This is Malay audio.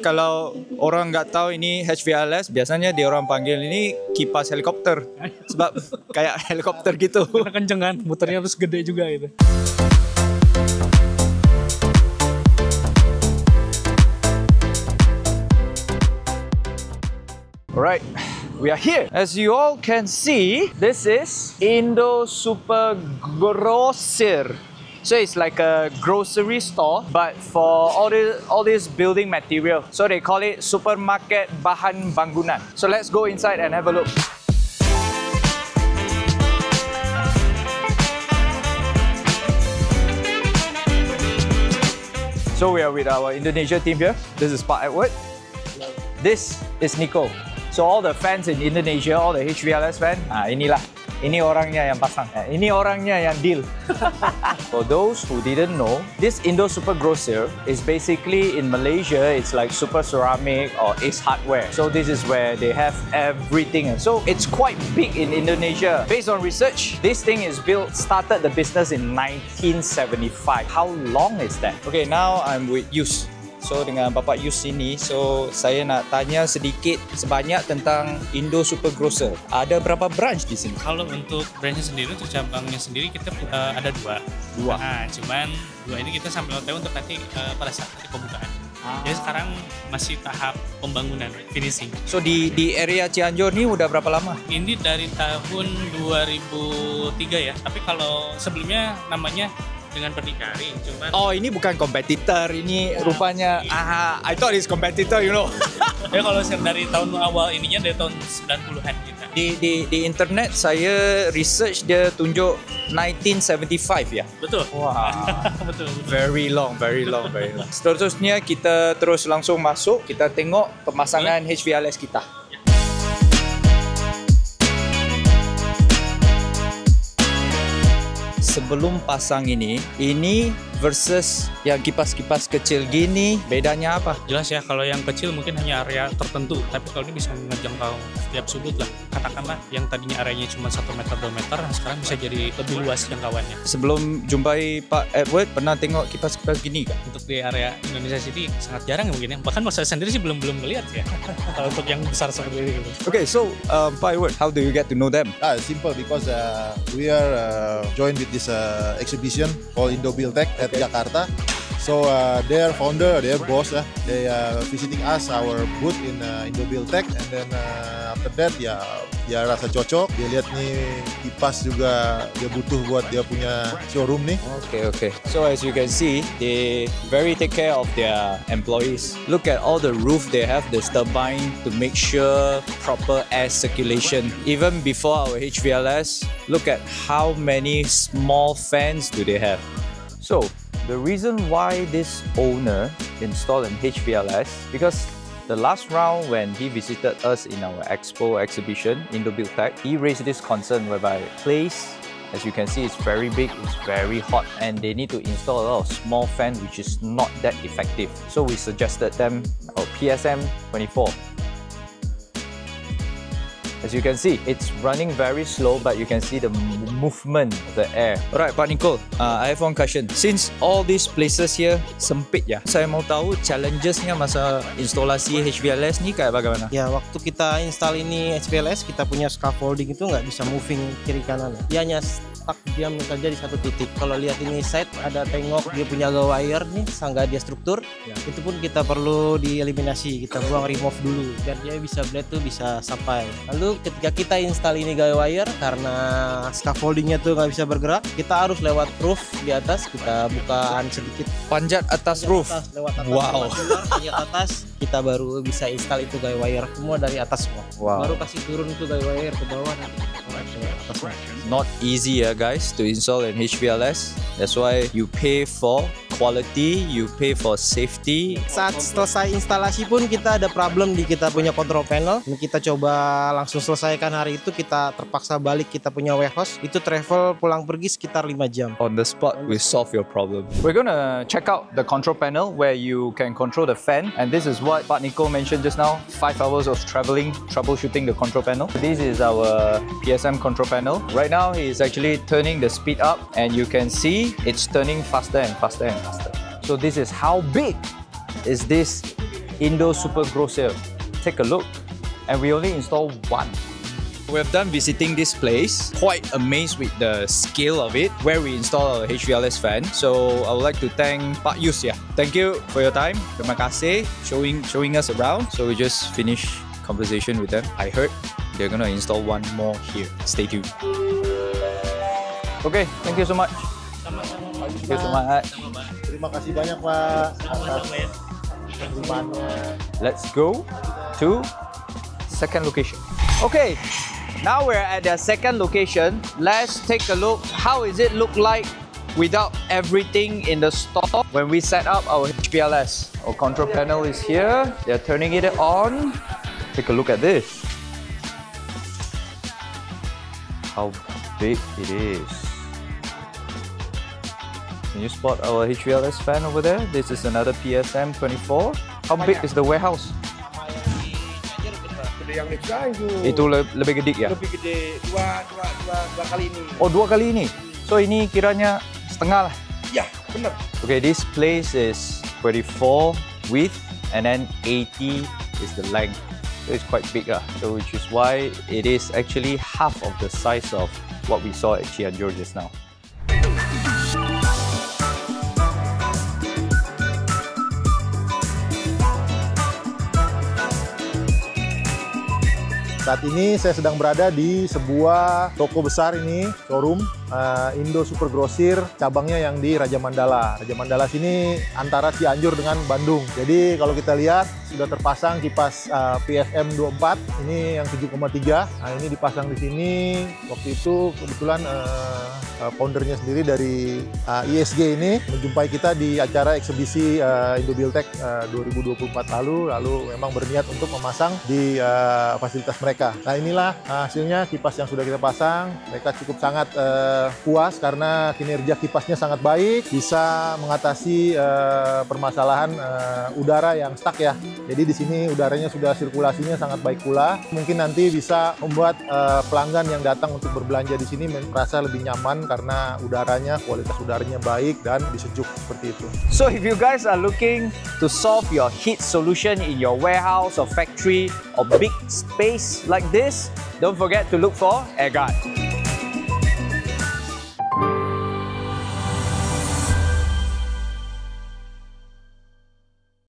kalau orang nggak tahu ini HVLS, biasanya dia orang panggil ini kipas helikopter. Sebab kayak helikopter gitu. Karena kenceng kan, muternya harus gede juga gitu. Alright, we are here. As you all can see, this is Indo Super Grosir. So it's like a grocery store, but for all this building material. So they call it Supermarket Bahan Bangunan. So let's go inside and have a look. So we are with our Indonesia team here. This is Pak Edward. Hello. This is Nico. So all the fans in Indonesia, all the HVLS fans, inilah. Ini orangnya yang pasang. Ini orangnya yang deal. For those who didn't know, this Indo Super Grosir is basically in Malaysia, it's like Super Ceramic or Ace Hardware. So this is where they have everything. And so it's quite big in Indonesia. Based on research, this thing is started the business in 1975. How long is that? Okay, now I'm with Yus. So dengan Bapak Yus ini, so saya nak tanya sedikit sebanyak tentang Indo Super Grosir. Ada berapa branch di sini? Kalau untuk branchnya sendiri, untuk cabangnya sendiri kita ada dua. Nah, cuman dua ini kita sambil OTW untuk nanti pada saat nanti pembukaan. Jadi sekarang masih tahap pembangunan, finishing. So di area Cianjur ni udah berapa lama? Ini dari tahun 2003 ya, tapi kalau sebelumnya namanya dengan berdikari, cuman ini bukan kompetitor, ini rupanya I thought it's competitor, you know. ya kalau dari tahun awal ininya dari tahun 90-an kita. Di internet saya research dia tunjuk 1975 ya. Betul. Wah. betul. Very long. Seterusnya kita terus langsung masuk, kita tengok pemasangan HVLS kita. Sebelum pasang ini versus yang kipas-kipas kecil gini, bedanya apa? Jelas ya, kalau yang kecil mungkin hanya area tertentu, tapi kalau ini bisa menjangkau setiap sudut lah. Katakanlah yang tadinya areanya cuma 1 meter 2 meter, sekarang bisa jadi lebih luas jangkauannya. Sebelum jumpai Pak Edward, pernah tengok kipas-kipas gini kan? Untuk di area Indonesia City sangat jarang ya mungkin ya. Bahkan saya sendiri sih belum melihat ya. Kalau untuk yang besar seperti ini. Okay, so Pak Edward, how do you get to know them? Simple because we are joined with this exhibition called Indo Build Tech at Jakarta. So their founder, their boss, they visiting us our booth in Indo Build Tech, and then after that dia rasa cocok. Dia lihat nih kipas juga dia butuh buat dia punya showroom nih. Okay. So as you can see, they very take care of their employees. Look at all the roof they have, the turbine to make sure proper air circulation. Even before our HVLS, look at how many small fans do they have. So the reason why this owner installed an HVLS, because the last round when he visited us in our exhibition, Indo Build Tech, he raised this concern whereby the place, as you can see, it's very big, it's very hot, and they need to install a lot of small fan, which is not that effective. So we suggested them our PSM 24. As you can see, it's running very slow, but you can see the movement of the air. Alright, Pak Nicole, I have one question. Since all these places here sempit ya, saya mau tahu challengesnya masa instalasi HVLS ni kayak bagaimana? Ya, waktu kita install ini HVLS, kita punya scaffolding itu nggak bisa moving kiri kanan. Dia hanya stuck diam saja di satu titik. Kalau lihat ini side, ada tengok dia punya wire nih, sangga dia struktur. Ya. Itu pun kita perlu dieliminasi, kita buang remove dulu biar dia bisa blade tuh bisa sampai. Lalu ketika kita install ini wire, karena scaffoldingnya tuh nggak bisa bergerak, kita harus lewat roof di atas, kita bukaan sedikit. Panjat atas roof? Lewat atas, wow. Panjat atas, kita baru bisa install itu wire semua dari atas semua. Wow. Baru kasih turun itu wire ke bawah nanti ke atasnya. Not easy guys to install an HVLS. That's why you pay for quality, you pay for safety. Saat selesai instalasi pun kita ada problem di kita punya control panel. Ini kita coba langsung selesaikan hari itu, kita terpaksa balik kita punya warehouse. Itu travel pulang pergi sekitar 5 jam. On the spot, we solve your problem. We're gonna check out the control panel where you can control the fan. And this is what Pak Nico mentioned just now, 5 hours of troubleshooting the control panel. This is our PSM control panel. Right now, he is actually turning the speed up, and you can see it's turning faster and faster and faster. So this is how big is this Indo Super Grosser. Take a look. And we only install one. We're done visiting this place. Quite amazed with the scale of it, where we install our HVLS fan. So I would like to thank Pak Yus. Thank you for your time. Terima kasih showing us around. So we just finished conversation with them. I heard they're gonna install one more here. Stay tuned. Okay, thank you so much. Thank you so much. Terima kasih banyak Pak atas penerimaannya. Let's go to second location. Okay, now we're at the second location. Let's take a look. How is it look like without everything in the store when we set up our HPLS? Our control panel is here. They're turning it on. Take a look at this. How big it is. Can you spot our HVLS fan over there? This is another PSM 24. How big is the warehouse? Yang Nexa Itu lebih gede ya? lebih gede, dua kali ini. Oh, 2 kali ini. So ini kiranya setengah lah. Ya, benar. Okay, this place is 24 width and then 80 is the length. So it's quite big lah. So which is why it is actually half of the size of what we saw at Cianjur just now. Saat ini saya sedang berada di sebuah toko besar ini, showroom Indo Super Grosser, cabangnya yang di Raja Mandala. Raja Mandala sini antara Cianjur dengan Bandung. Jadi kalau kita lihat sudah terpasang kipas PSM 24, ini yang 7,3. Nah ini dipasang di sini. Waktu itu kebetulan foundernya sendiri dari ISG ini menjumpai kita di acara eksibisi Indobuildtech 2024 lalu memang berniat untuk memasang di fasilitas mereka. Nah inilah hasilnya kipas yang sudah kita pasang. Mereka cukup sangat puas karena kinerja kipasnya sangat baik, bisa mengatasi permasalahan udara yang stuck ya. Jadi di sini udaranya sudah sirkulasinya sangat baik pula. Mungkin nanti bisa membuat pelanggan yang datang untuk berbelanja di sini merasa lebih nyaman karena udaranya, kualitas udaranya baik dan disejuk seperti itu. So if you guys are looking to solve your heat solution in your warehouse or factory or big space like this, don't forget to look for AirGuard.